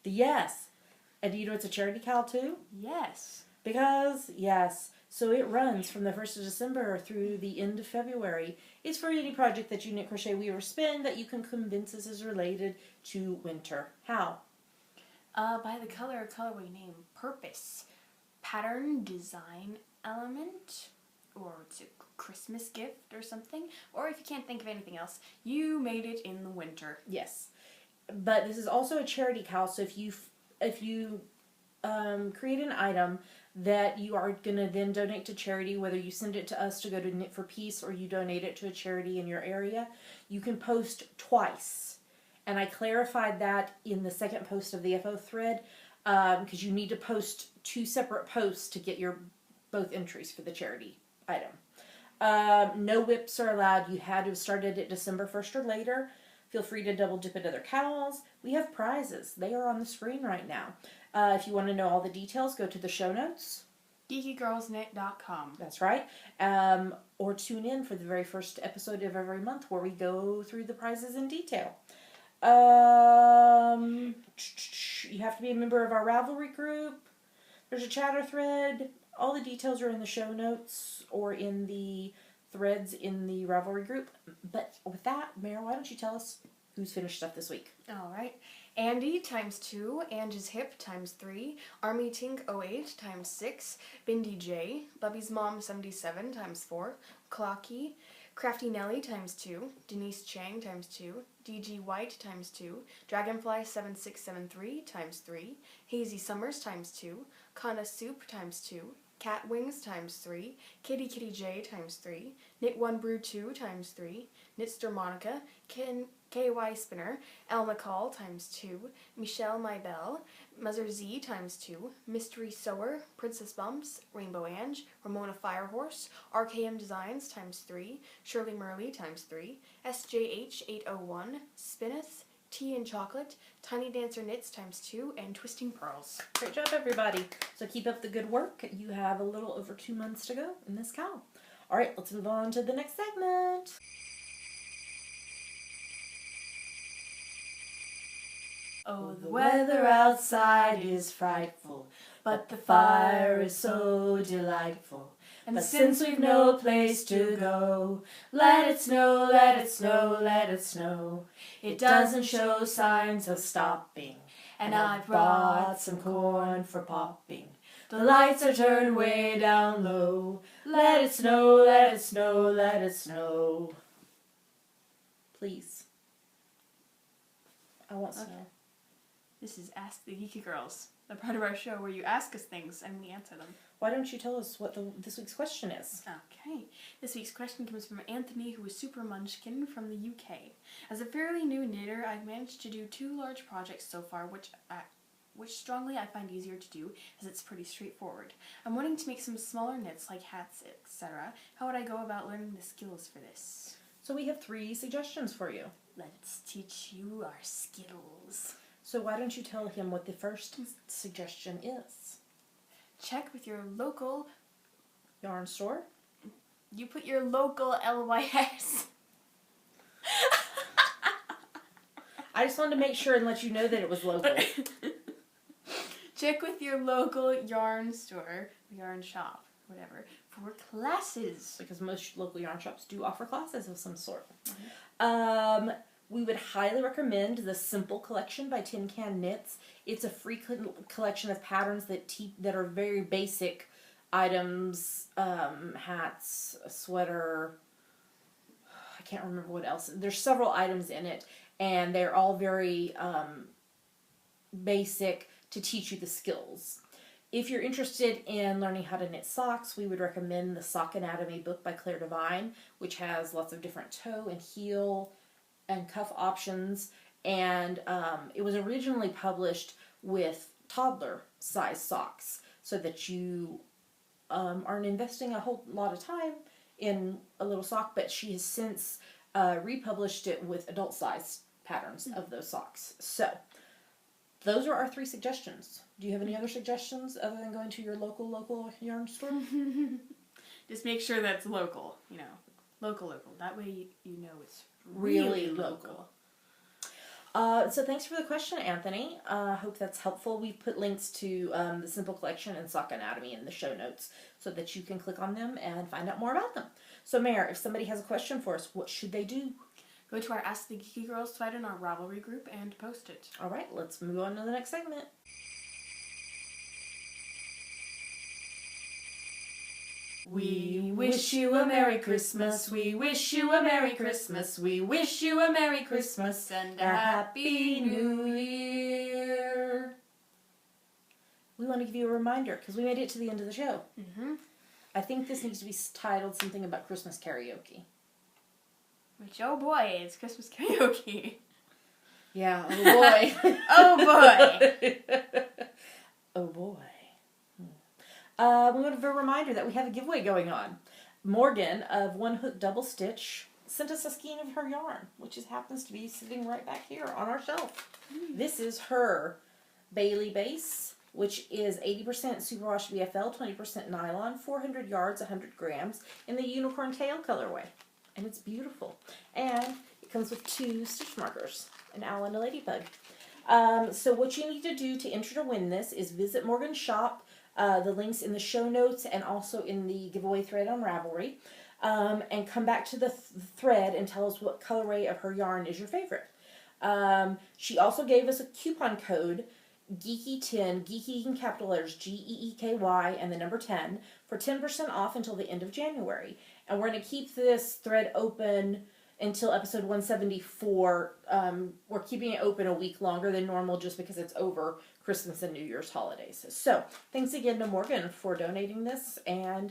Yes. And do you know it's a charity cal too? Yes. Because, yes. So it runs from the 1st of December through the end of February. It's for any project that you knit, crochet, weave, or spin that you can convince us is related to winter. How? By the colorway name, purpose, pattern, design, element, or it's a Christmas gift or something. Or if you can't think of anything else, you made it in the winter. Yes. But this is also a charity cal, so if you create an item that you are going to then donate to charity, whether you send it to us to go to Knit for Peace or you donate it to a charity in your area, you can post twice. And I clarified that in the second post of the FO thread, because you need to post 2 separate posts to get your both entries for the charity item. No whips are allowed. You had to have started it December 1st or later. Feel free to double dip at other cowls. We have prizes. They are on the screen right now. If you want to know all the details, go to the show notes. GeekyGirlsKnit.com. That's right. Or tune in for the very first episode of every month where we go through the prizes in detail. You have to be a member of our Ravelry group. There's a chatter thread. All the details are in the show notes or in the threads in the Ravelry group. But with that, Mara, why don't you tell us who's finished stuff this week? All right. Andy times 2, Angie's Hip times 3, Army Tink 08 times 6, Bindi J, Bubby's Mom 77 times 4, Clocky, Crafty Nelly times 2, Denise Chang times 2, DG White times 2, Dragonfly 7673 times 3, Hazy Summers times 2, Kana Soup times 2, Cat Wings times 3, Kitty Kitty J times 3, Knit 1 Brew 2 times 3, Knitster Monica, KY Spinner, El McCall times 2, Michelle Mybell, Mother Z times 2, Mystery Sewer, Princess Bumps, Rainbow Ange, Ramona Firehorse, RKM Designs times 3, Shirley Murley times 3, SJH 801, Spinneth, Tea and Chocolate, Tiny Dancer Knits times 2, and Twisting Pearls. Great job, everybody. So keep up the good work. You have a little over 2 months to go in this cow. All right, let's move on to the next segment. Oh, the weather outside is frightful, but the fire is so delightful. And since we've no place to go, let it snow, let it snow, let it snow. It doesn't show signs of stopping. And I brought some corn for popping. The lights are turned way down low. Let it snow, let it snow, let it snow. Please. I want snow. Okay. This is Ask the Geeky Girls, the part of our show where you ask us things and we answer them. Why don't you tell us what this week's question is? Okay. This week's question comes from Anthony, who is Super Munchkin from the UK. As a fairly new knitter, I've managed to do 2 large projects so far, which strongly I find easier to do, as it's pretty straightforward. I'm wanting to make some smaller knits like hats, etc. How would I go about learning the skills for this? So we have 3 suggestions for you. Let's teach you our skills. So why don't you tell him what the first suggestion is? Check with your local Yarn store? You put your local LYS. I just wanted to make sure and let you know that it was local. Check with your local yarn store, yarn shop, whatever, for classes. Because most local yarn shops do offer classes of some sort. Mm-hmm. We would highly recommend the Simple Collection by Tin Can Knits. It's a free collection of patterns that are very basic items, hats, a sweater, I can't remember what else. There's several items in it, and they're all very basic to teach you the skills. If you're interested in learning how to knit socks, we would recommend the Sock Anatomy book by Claire Devine, which has lots of different toe and heel and cuff options, and it was originally published with toddler size socks so that you aren't investing a whole lot of time in a little sock, but she has since republished it with adult size patterns of those socks. So those are our 3 suggestions. Do you have any other suggestions other than going to your local yarn store? Just make sure that's local, local. That way you know it's really local. So thanks for the question, Anthony. Hope that's helpful. We put links to the Simple Collection and Sock Anatomy in the show notes so that you can click on them and find out more about them. So Mare, if somebody has a question for us, what should they do? Go to our Ask the Geeky Girls thread in our Ravelry group and post it. All right, let's move on to the next segment. We wish you a Merry Christmas, we wish you a Merry Christmas, we wish you a Merry Christmas and a Happy New Year. We want to give you a reminder, because we made it to the end of the show. Mm-hmm. I think this needs to be titled something about Christmas karaoke. Which, oh boy, it's Christmas karaoke. Yeah, oh boy. Oh boy. Oh boy. We want to give a reminder that we have a giveaway going on. Morgan of One Hook Double Stitch sent us a skein of her yarn, which happens to be sitting right back here on our shelf. This is her Bailey base, which is 80% superwash BFL, 20% nylon, 400 yards, 100 grams, in the unicorn tail colorway. And it's beautiful. And it comes with 2 stitch markers, an owl and a ladybug. So what you need to do to enter to win this is visit Morgan's shop. The link's in the show notes and also in the giveaway thread on Ravelry. And come back to the thread and tell us what colorway of her yarn is your favorite. She also gave us a coupon code, Geeky10, Geeky in capital letters, Geeky, and the number 10, for 10% off until the end of January. And we're going to keep this thread open until episode 174. We're keeping it open a week longer than normal just because it's over Christmas and New Year's holidays. So, thanks again to Morgan for donating this, and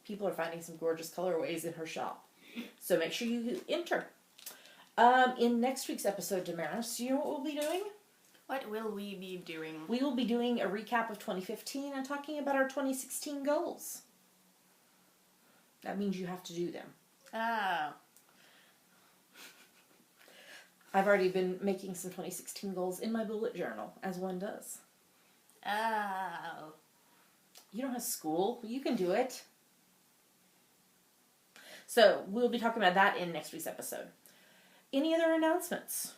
people are finding some gorgeous colorways in her shop. So make sure you enter. In next week's episode, Damaris, do you know what we'll be doing? What will we be doing? We will be doing a recap of 2015 and talking about our 2016 goals. That means you have to do them. Oh. I've already been making some 2016 goals in my bullet journal, as one does. Oh. You don't have school. You can do it. So, we'll be talking about that in next week's episode. Any other announcements?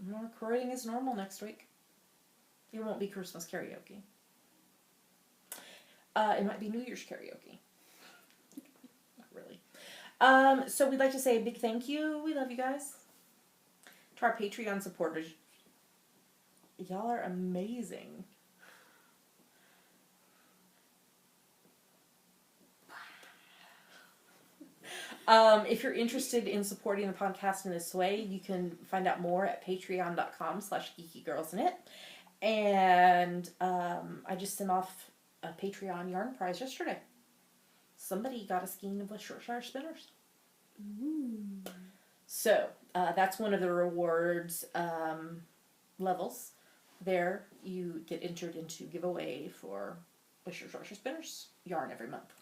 We're recording as normal next week. It won't be Christmas karaoke. It might be New Year's karaoke. Not really. So we'd like to say a big thank you. We love you guys. To our Patreon supporters. Y'all are amazing. If you're interested in supporting the podcast in this way, you can find out more at patreon.com/geekygirlsknit. And I just sent off a Patreon yarn prize yesterday. Somebody got a skein of Shropshire spinners. Ooh. So that's one of the rewards levels. There you get entered into giveaway for Shropshire spinners yarn every month.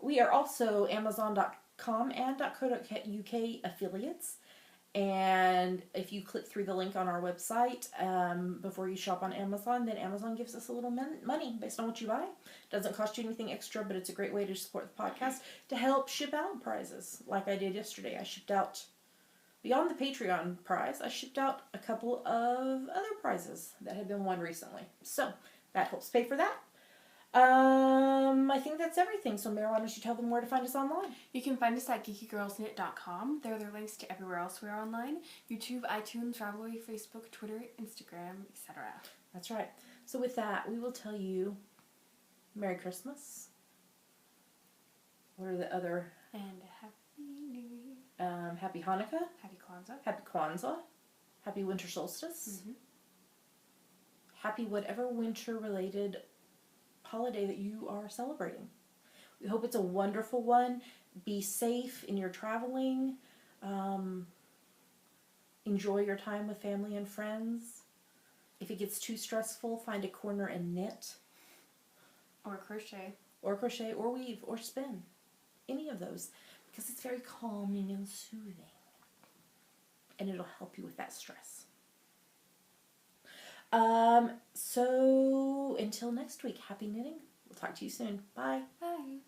We are also Amazon.com and .co.uk affiliates. And if you click through the link on our website before you shop on Amazon, then Amazon gives us a little money based on what you buy. Doesn't cost you anything extra, but it's a great way to support the podcast to help ship out prizes. Like I did yesterday. I shipped out, beyond the Patreon prize, I shipped out a couple of other prizes that had been won recently. So that helps pay for that. I think that's everything. So, Mary, why don't you tell them where to find us online? You can find us at geekygirlsknit.com. There are their links to everywhere else we are online. YouTube, iTunes, Ravelry, Facebook, Twitter, Instagram, etc. That's right. So with that, we will tell you Merry Christmas. What are the other? And Happy New Year. Happy Hanukkah. Happy Kwanzaa. Happy Kwanzaa. Happy Winter Solstice. Mm-hmm. Happy whatever winter-related holiday that you are celebrating. We hope it's a wonderful one. Be safe in your traveling. Enjoy your time with family and friends. If it gets too stressful, find a corner and knit. Or crochet. Or crochet, or weave, or spin. Any of those. Because it's very calming and soothing. And it'll help you with that stress. So until next week, happy knitting. We'll talk to you soon. Bye. Bye.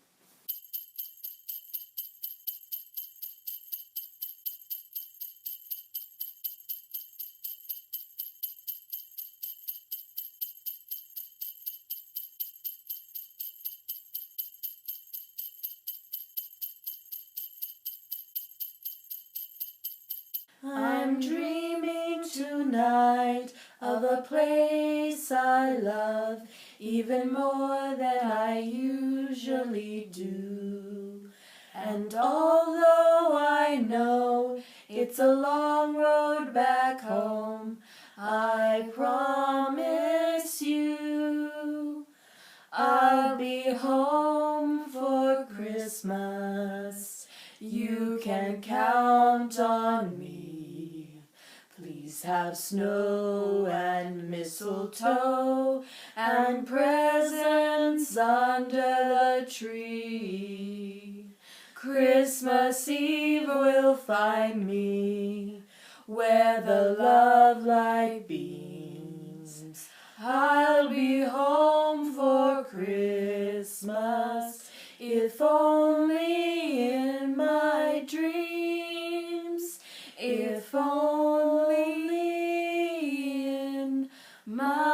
I'm dreaming tonight of a place I love even more than I usually do. And although I know it's a long road back home, I promise you I'll be home for Christmas. You can count on me. Please have snow and mistletoe and presents under the tree. Christmas Eve will find me where the love light beams. I'll be home for Christmas, if only in my dreams, if only in my